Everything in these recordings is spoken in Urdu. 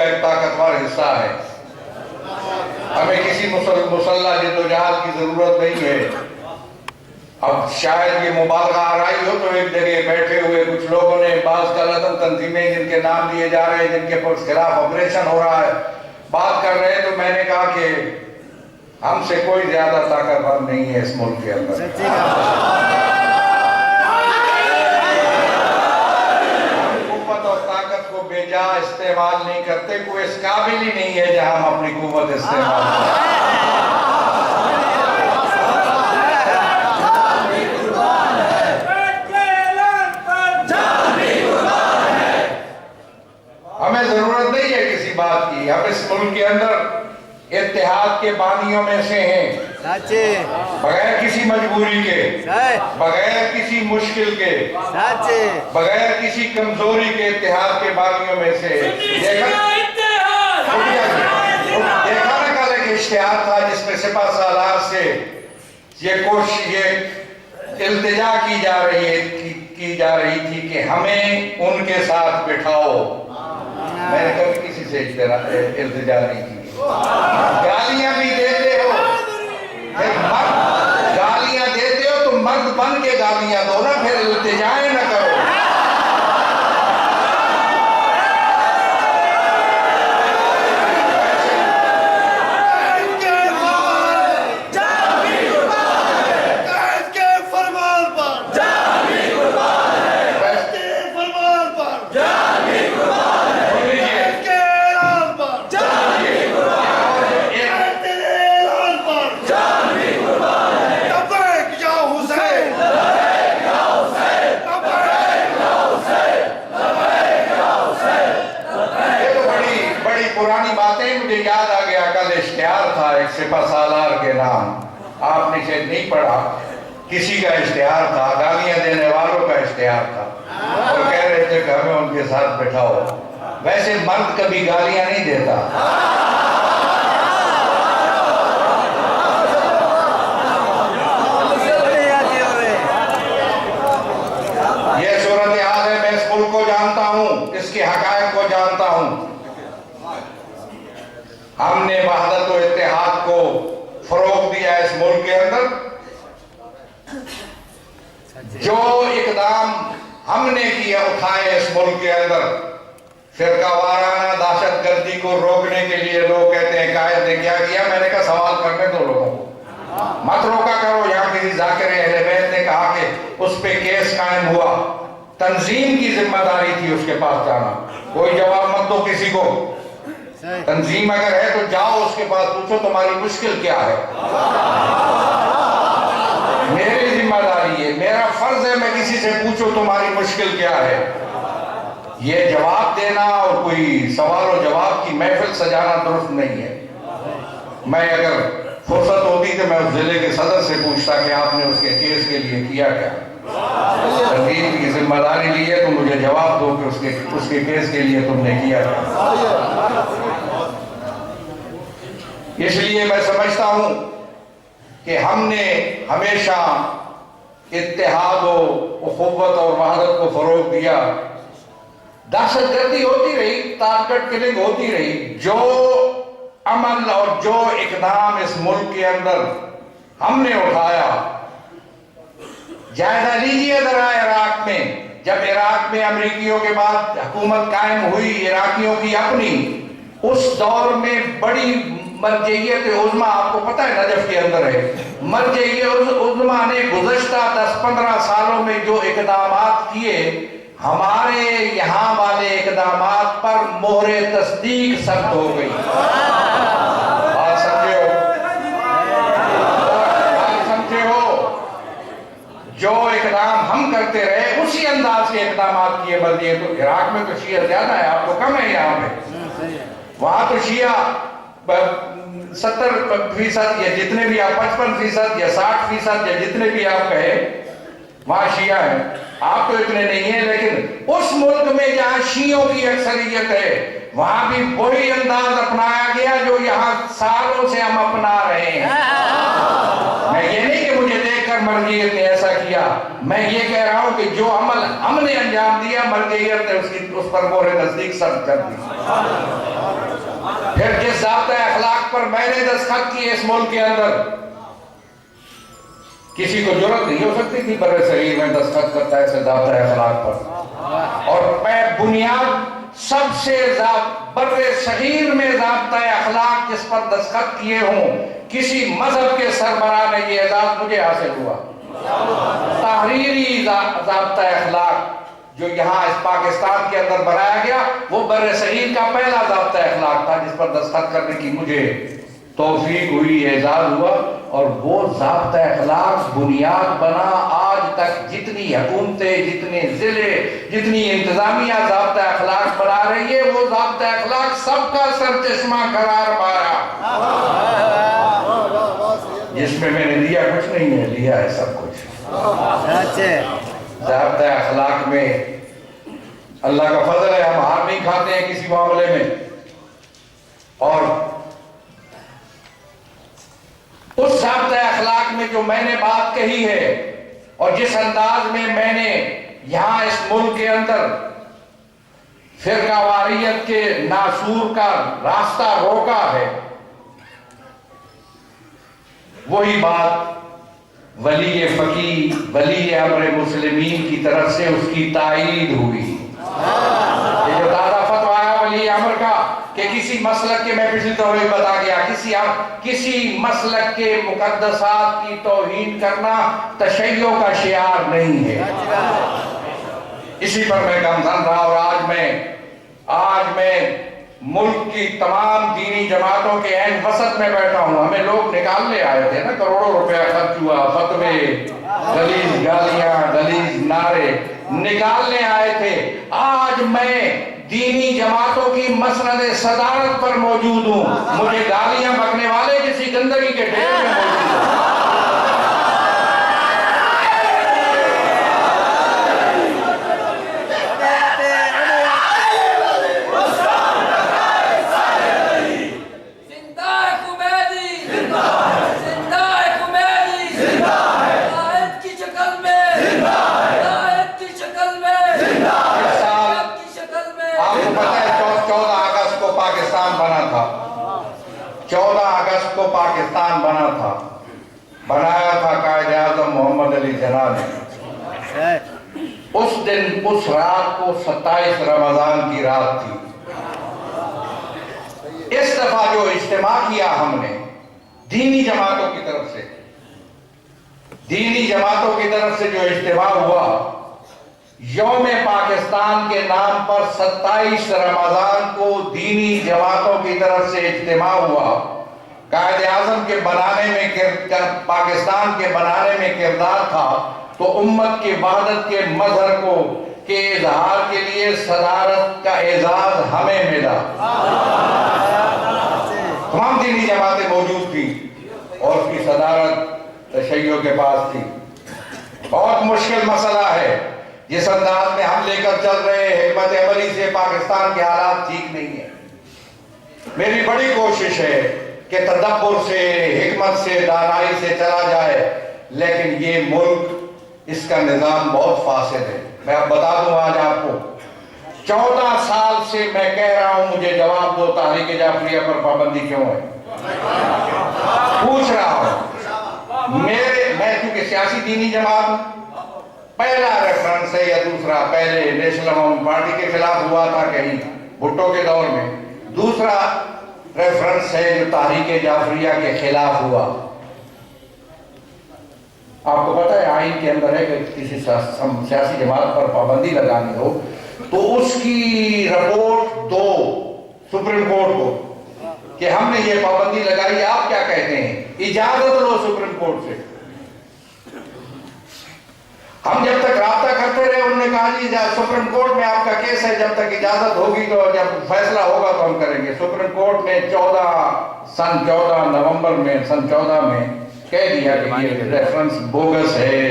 ایک طاقتور حصہ ہے. ہمیں کسی مسلح جدوجہد کی ضرورت نہیں ہے. اب شاید یہ مبالغہ آرائی ہو تو ایک جگہ بیٹھے ہوئے کچھ لوگوں نے بعض غلط تنظیمیں جن کے نام دیے جا رہے ہیں، جن کے خلاف آپریشن ہو رہا ہے، بات کر رہے ہیں، تو میں نے کہا کہ ہم سے کوئی زیادہ طاقتور نہیں ہے اس ملک کے اندر. قوت اور طاقت کو بے جا استعمال نہیں کرتے. کوئی اس قابل ہی نہیں ہے جہاں ہم اپنی قوت استعمال کریں. ہمیں ضرورت نہیں ہے کسی بات کی. ہم اس ملک کے اندر اتحاد کے بانیوں میں سے ہیں، بغیر کسی مجبوری کے، بغیر کسی مشکل کے، بغیر کسی کمزوری کے اتحاد کے بانیوں میں سے. دیکھا نا کل ایک اشتہار تھا جس میں سپہ سالار سے یہ کوشش، یہ التجا کی جا رہی تھی کہ ہمیں ان کے ساتھ بٹھاؤ. میں نے کبھی کسی سے التجا نہیں کی. گالیاں بھی دیتے ہو، گالیاں دیتے ہو تو مرد بن کے گالیاں دو نا، پھر التجائیں نہ کرو. پرانی باتیں مجھے یاد آ گیا. کل اشتہار تھا ایک سپہ سالار کے نام، آپ نے شاید نہیں پڑھا. کسی کا اشتہار تھا، گالیاں دینے والوں کا اشتہار تھا، اور کہہ رہے تھے کہ ہمیں ان کے ساتھ بٹھاؤ. ویسے مرد کبھی گالیاں نہیں دیتا. یہ صورتحال ہے. میں اس ملک کو جانتا ہوں، اس کے حقائق کو جانتا ہوں. ہم نے وحدت و اتحاد کو فروغ دیا اس ملک کے اندر. جو اقدام ہم نے کیا اٹھائے اس ملک کے اندر، فرقہ وارانہ دہشت گردی کو روکنے کے لیے لوگ کہتے ہیں قائد نے کیا کیا. میں نے کہا سوال کرنے دو لوگوں کو، مت روکا کرو. یہاں کسی ذاکر اہل بیت نے کہا کہ اس پہ کیس قائم ہوا، تنظیم کی ذمہ داری تھی اس کے پاس جانا. کوئی جواب مت دو کسی کو. تنظیم اگر ہے تو جاؤ اس کے پاس، پوچھو تمہاری مشکل کیا ہے. میری ذمہ داری ہے، میرا فرض ہے میں کسی سے پوچھو تمہاری مشکل کیا ہے. یہ جواب دینا اور کوئی سوال و جواب کی محفل سجانا درست نہیں ہے. میں اگر فرصت ہوتی تو میں اس ضلع کے صدر سے پوچھتا کہ آپ نے اس کے کیس کے لیے کیا کیا. تنظیم کی ذمہ داری لی ہے تو مجھے جواب دو کہ اس کے کیس کے لیے تم نے کیا کیا. اس لیے میں سمجھتا ہوں کہ ہم نے ہمیشہ اتحاد و اخوت اور وحدت کو فروغ دیا. دہشت گردی ہوتی رہی، ٹارگٹ کلنگ ہوتی رہی. جو عمل اور جو اقدام اس ملک کے اندر ہم نے اٹھایا، جائزہ لیجیے ذرا عراق میں. جب عراق میں امریکیوں کے بعد حکومت قائم ہوئی عراقیوں کی اپنی، اس دور میں بڑی مرجعیت عظمی، آپ کو پتہ ہے نجف کے اندر ہے، مرجعیت عظمی نے گزشتہ 10-15 سالوں میں جو اقدامات کیے، ہمارے یہاں والے اقدامات پر مہر تصدیق سخت ہو گئی. بات سمجھے ہو؟ جو اقدام ہم کرتے رہے اسی انداز کے اقدامات کیے بلدیے. تو عراق میں تو شیعہ زیادہ ہے، آپ کو کم ہے یہاں پہ. وہاں تو شیعہ 70% یا جتنے بھی آپ 55% یا 60% یا جتنے بھی آپ کہیں وہاں شیعہ ہیں. آپ تو اتنے نہیں ہیں، لیکن اس ملک میں جہاں شیعوں کی اکثریت ہے وہاں بھی وہی انداز اپنایا گیا جو یہاں سالوں سے ہم اپنا رہے ہیں. میں یہ نہیں کہ مجھے دیکھ کر مرجعیت نے ایسا کیا. میں یہ کہہ رہا ہوں کہ جو عمل ہم نے انجام دیا مرجعیت نے اس پر مہر تصدیق سب کر دی. پھر جس ضابطۂ اخلاق پر میں نے دستخط کیے اس ملک کے اندر، کسی کو جرأت نہیں ہو سکتی تھی بر صغیر میں دستخط کرتا ہے ایسے ضابطۂ اخلاق پر. اور میں بنیاد سب سے بر صغیر میں ضابطۂ اخلاق جس پر دستخط کیے ہوں، کسی مذہب کے سربراہ نے یہ اعزاز مجھے حاصل ہوا. تحریری ضابطۂ اخلاق جو یہاں اس پاکستان کے اندر بنایا گیا وہ بر صغیر کا پہلا ضابطۂ اخلاق تھا جس پر دستخط کرنے کی مجھے توفیق ہوئی، اعزاز ہوا. اور وہ ضابطۂ اخلاق بنیاد بنا آج تک جتنی حکومتیں، جتنے ضلع، جتنی انتظامیہ ضابطۂ اخلاق بنا رہی ہے، وہ ضابطۂ اخلاق سب کا سر چشمہ قرار پایا. جس میں نے لیا کچھ نہیں ہے، لیا ہے سب کچھ. ضابطۂ اخلاق میں اللہ کا فضل ہے، ہم ہار نہیں کھاتے ہیں کسی معاملے میں. اور اس ضابطۂ اخلاق میں جو میں نے بات کہی ہے اور جس انداز میں میں نے یہاں اس ملک کے اندر فرقہ واریت کے ناسور کا راستہ روکا ہے، وہی بات ولی فقیہ، ولی امر مسلمین کی طرف سے اس کی تائید ہوئی. یہ جو تازہ فتویٰ آیا ولی امر کا کہ کسی مسلک کے، میں پچھلی دفعہ بھی بتا گیا، کسی مسلک کے مقدسات کی توہین کرنا تشیع کا شعار نہیں ہے. اسی پر میں گامزن رہا. اور آج میں ملک کی تمام دینی جماعتوں کے عین وسط میں بیٹھا ہوں. ہمیں لوگ نکالنے آئے تھے نا، کروڑوں روپیہ خرچ ہوا، فتوے، غلیظ گالیاں، غلیظ نعرے نکالنے آئے تھے. آج میں دینی جماعتوں کی مسند صدارت پر موجود ہوں. مجھے گالیاں بکنے والے کسی گندگی کے ڈھیر میں موجود ہیں. پاکستان بنا تھا، بنایا تھا قائد اعظم محمد علی جناح نے. اس دن، اس رات کو 27 رمضان کی رات تھی. اس دفعہ جو اجتماع کیا ہم نے دینی جماعتوں کی طرف سے جو اجتماع ہوا، یوم پاکستان کے نام پر 27 رمضان کو دینی جماعتوں کی طرف سے اجتماع ہوا. قائد اعظم کے بنانے میں، پاکستان کے بنانے میں کردار تھا، تو امت کی وحدت کے مظہر کے اظہار کے لیے صدارت کا اعزاز ہمیں ملا. تمام دینی جماعتیں موجود تھیں اور اس کی صدارت تشیع کے پاس تھی. بہت مشکل مسئلہ ہے. جس انداز میں ہم لے کر چل رہے ہیں حکمت عملی سے پاکستان کے حالات ٹھیک نہیں ہیں. میری بڑی کوشش ہے کہ تدبر سے، حکمت سے، دانائی سے چلا جائے، لیکن یہ ملک، اس کا نظام بہت فاسد ہے. میں اب بتا دوں آج آپ کو، 14 سال سے میں کہہ رہا ہوں مجھے جواب دو تحریک جعفریہ پر پابندی کیوں ہے. پوچھ رہا ہوں. میں کیونکہ سیاسی دینی جماعت، پہلا ریفرنس ہے یا دوسرا، پہلے نیشنل عوام پارٹی کے خلاف ہوا تھا کہیں بھٹو کے دور میں، دوسرا ریفرنس ہے جو تحریک جعفریہ کے خلاف ہوا. آپ کو پتہ ہے آئین کے اندر ہے کہ کسی سیاسی جماعت پر پابندی لگانی ہو تو اس کی رپورٹ دو سپریم کورٹ کو کہ ہم نے یہ پابندی لگائی، آپ کیا کہتے ہیں، اجازت لو سپریم کورٹ سے. ہم جب تک رابطہ کرتے رہے، انہوں نے کہا جی سپریم کورٹ میں آپ کا کیس ہے، جب تک اجازت ہوگی تو جب فیصلہ ہوگا تو ہم کریں گے. سپریم کورٹ نے سن 14 نومبر میں سن 14 میں کہہ دیا کہ یہ ریفرنس بوگس ہے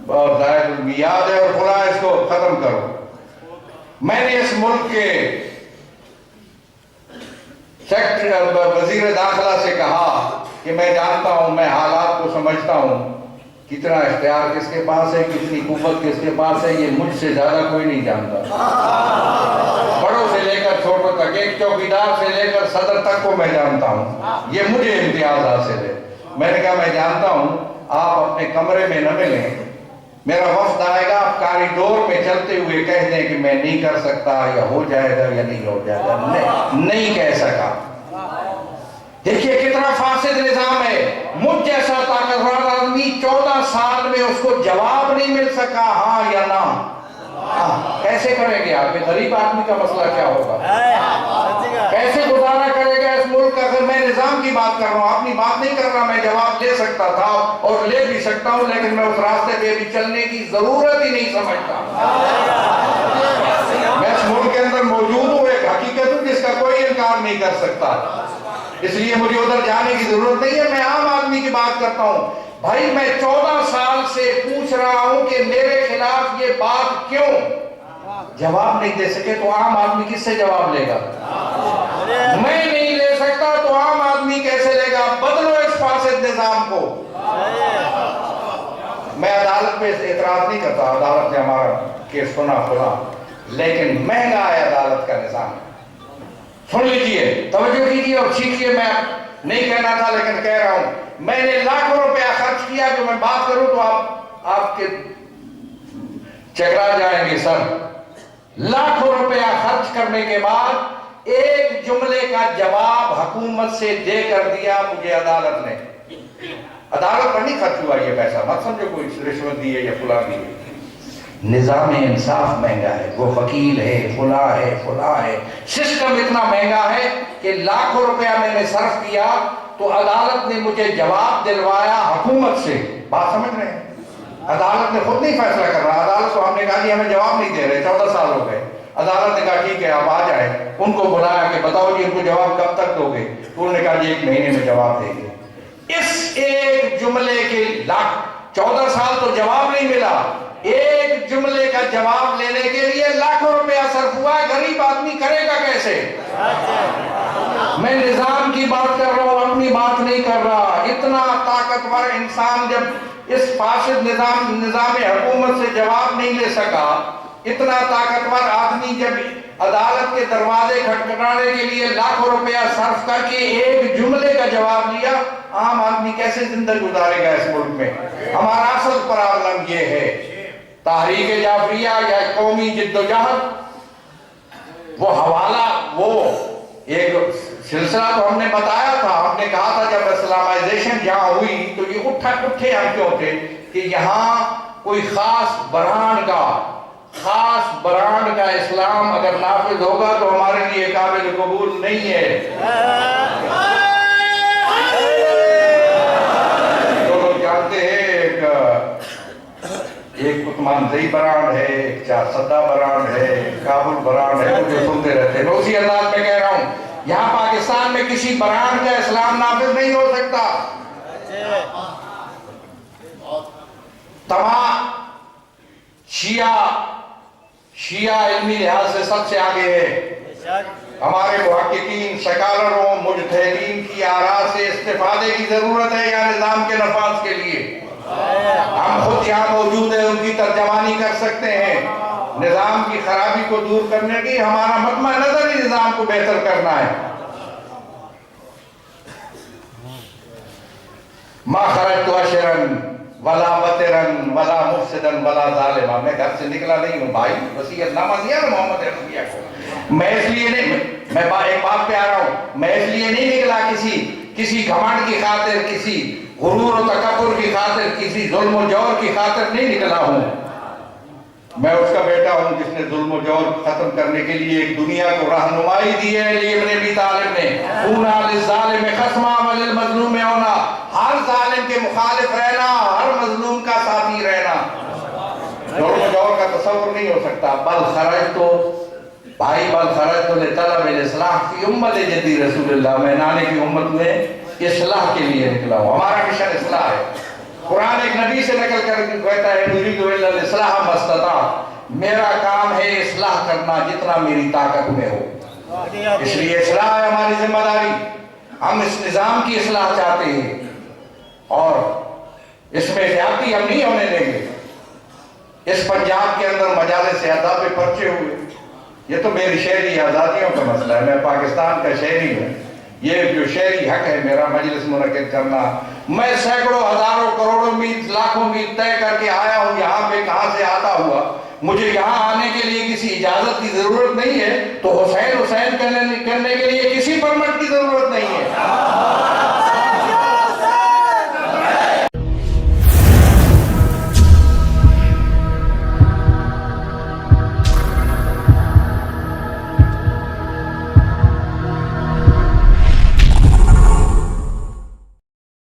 اور زائد المیعاد ہے اور خدا اس کو ختم کرو. میں نے اس ملک کے وزیر داخلہ سے کہا کہ میں جانتا ہوں، میں حالات کو سمجھتا ہوں، کتنا اختیار کس کے پاس ہے، کتنی قوت کس کے پاس ہے، یہ مجھ سے زیادہ کوئی نہیں جانتا۔ بڑوں سے لے کر چھوٹوں تک، ایک چوکیدار سے لے کر صدر تک کو میں جانتا ہوں، یہ مجھے امتیاز حاصل ہے۔ میں نے کہا میں جانتا ہوں، آپ اپنے کمرے میں نہ ملیں، میرا وفد آئے گا، آپ کاریڈور میں چلتے ہوئے کہہ دیں کہ میں نہیں کر سکتا، یا ہو جائے گا یا نہیں ہو جائے گا، نہیں کہہ سکا۔ دیکھیے کتنا فاسد نظام ہے۔ مجھ جیسا طاقتور آدمی 14 سال میں اس کو جواب نہیں مل سکا ہاں یا نہ۔ کیسے کریں گے آپ؟ غریب آدمی کا مسئلہ کیا ہوگا؟ کیسے گزارا کرے گا اس ملک کا؟ اگر میں نظام کی بات کر رہا ہوں، اپنی بات نہیں کر رہا، میں جواب دے سکتا تھا اور لے بھی سکتا ہوں، لیکن میں اس راستے پہ بھی چلنے کی ضرورت ہی نہیں سمجھتا۔ میں اس ملک کے اندر موجود ہوں، ایک حقیقت ہوں جس کا کوئی انکار نہیں کر سکتا، اس لیے مجھے ادھر جانے کی ضرورت نہیں ہے۔ میں عام آدمی کی بات کرتا ہوں۔ بھائی میں 14 سال سے پوچھ رہا ہوں کہ میرے خلاف یہ بات کیوں؟ جواب نہیں دے سکے تو عام آدمی کس سے جواب لے گا؟ میں نہیں لے سکتا تو عام آدمی کیسے لے گا؟ بدلو اس فاسد نظام کو۔ میں عدالت پہ اعتراض نہیں کرتا، عدالت نے ہمارا کیس سنا کھلا، لیکن مہنگا ہے عدالت کا نظام۔ سن لیجئے، توجہ کیجئے اور سیکھئے۔ میں نہیں کہنا تھا لیکن کہہ رہا ہوں، میں نے لاکھوں روپیہ خرچ کیا کہ میں بات کروں تو آپ کے چکرا جائیں گے سر۔ لاکھوں روپیہ خرچ کرنے کے بعد ایک جملے کا جواب حکومت سے دے کر دیا مجھے عدالت نے۔ عدالت پر نہیں خرچ ہوا یہ پیسہ، مت سمجھو کوئی رشوت دی ہے یا فلاں دی ہے۔ نظام انصاف مہنگا ہے، وہ وکیل ہے، فلاں ہے، فلاں ہے، سسٹم اتنا مہنگا ہے کہ لاکھوں روپیہ میں نے صرف کیا تو عدالت نے مجھے جواب دلوایا حکومت سے۔ بات سمجھ رہے ہیں؟ عدالت نے خود نہیں فیصلہ کر رہا، عدالت کو ہم نے کہا جی ہمیں جواب نہیں دے رہے، 14 سال ہو گئے۔ عدالت نے کہا ٹھیک ہے آپ آ جائیں، ان کو بلایا کہ بتاؤ جی ان کو جواب کب تک دو گے؟ تو انہوں نے کہا جی 1 مہینے میں جواب دیں گے۔ اس ایک جملے کے 14 سال تو جواب نہیں ملا، ایک جملے کا جواب لینے کے لیے لاکھوں روپیہ صرف ہوا ہے۔ غریب آدمی کرے گا کیسے؟ میں نظام کی بات کر رہا ہوں، اپنی بات نہیں کر رہا۔ اتنا طاقتور انسان جب اس فاسد نظام حکومت سے جواب نہیں لے سکا، اتنا طاقتور آدمی جب عدالت کے دروازے کھٹکھٹانے کے لیے لاکھوں روپیہ صرف کر کے ایک جملے کا جواب لیا، عام آدمی کیسے زندگی گزارے گا اس ملک میں؟ ہمارا اصل پرابلم یہ ہے، تحریک جعفریہ یا قومی جدوجہد، وہ حوالہ، وہ ایک سلسلہ تو ہم نے بتایا تھا، ہم نے کہا تھا جب اسلامائزیشن جہاں ہوئی تو یہ اٹھے ہم کیوں تھے کہ یہاں کوئی خاص برانڈ کا اسلام اگر نافذ ہوگا تو ہمارے لیے قابل قبول نہیں ہے۔ تو لوگ جانتے ہیں ایک عثمانزئی برانڈ ہے، ایک چارسدہ برانڈ ہے، ایک کابل برانڈ ہے، مجھے سنتے رہتے ہیں۔ میں اسی انداز میں کہہ رہا ہوں، یہاں پاکستان میں کسی برانڈ کا اسلام نافذ نہیں ہو سکتا۔ تمام شیعہ علمی لحاظ سے سب سے آگے ہے۔ ہمارے محققین، سکالروں، مجتہدین کی آراء سے استفادے کی ضرورت ہے یہاں نظام کے نفاذ کے لیے۔ ہم خود یہاں موجود ہیں، ان کی ترجمانی کر سکتے ہیں۔ نظام کی خرابی کو دور کرنے کی ہمارا مطمع نظر ہی نظام کو بہتر کرنا ہے۔ ما خرجت عشرا ولا بطرن ولا مفسدن ولا ظالما، میں گھر سے نکلا نہیں ہوں بھائی، وصیت نامہ دیا نا محمد رسول کو۔ میں اس لیے نہیں، میں ایک بات پہ آ رہا ہوں، میں اس لیے نہیں نکلا کسی گھمنڈ کی خاطر، کسی غرور و تکبر کی خاطر، کسی ظلم و جور کی خاطر نہیں نکلا ہوں۔ میں اس کا بیٹا ہوں جس نے ظلم و جور ختم کرنے کے لیے ایک دنیا کو رہنمائی دی ہے۔ علی ابن ابی طالب نے اونا للظالم خصما وللمظلوم اونا، ہر ظالم کے مخالف رہنا، ہر مظلوم کا ساتھی رہنا۔ ظلم و جور کا تصور نہیں ہو سکتا۔ بل خرجت لطلب الاصلاح فی امت جدی رسول اللہ، میں نانے کی امت میں اصلاح کے لیے نکلا ہوں۔ ہمارا مشن اصلاح ہے۔ قرآن ایک نبی سے نقل کر کے کہتا ہے نرید الا الاصلاح ما استطعت، میرا کام ہے اصلاح کرنا جتنا میری طاقت میں ہو۔ اس لیے اصلاح ہے ہماری ذمہ داری۔ ہم اس نظام کی اصلاح چاہتے ہیں اور اس میں زیادتی ہم نہیں ہونے دیں گے. اس پنجاب کے اندر مجالس اعداد پہ پرچے ہوئے، یہ تو میری شہری آزادیوں کا مسئلہ ہے، میں پاکستان کا شہری ہوں. یہ جو شہری حق ہے میرا مجلس منعقد کرنا، میں سینکڑوں ہزاروں کروڑوں میل لاکھوں میل طے کر کے آیا ہوں یہاں پہ، کہاں سے آتا ہوا. مجھے یہاں آنے کے لیے کسی اجازت کی ضرورت نہیں ہے، تو حسین کرنے کے لیے کسی پرمٹ کی ضرورت نہیں ہے.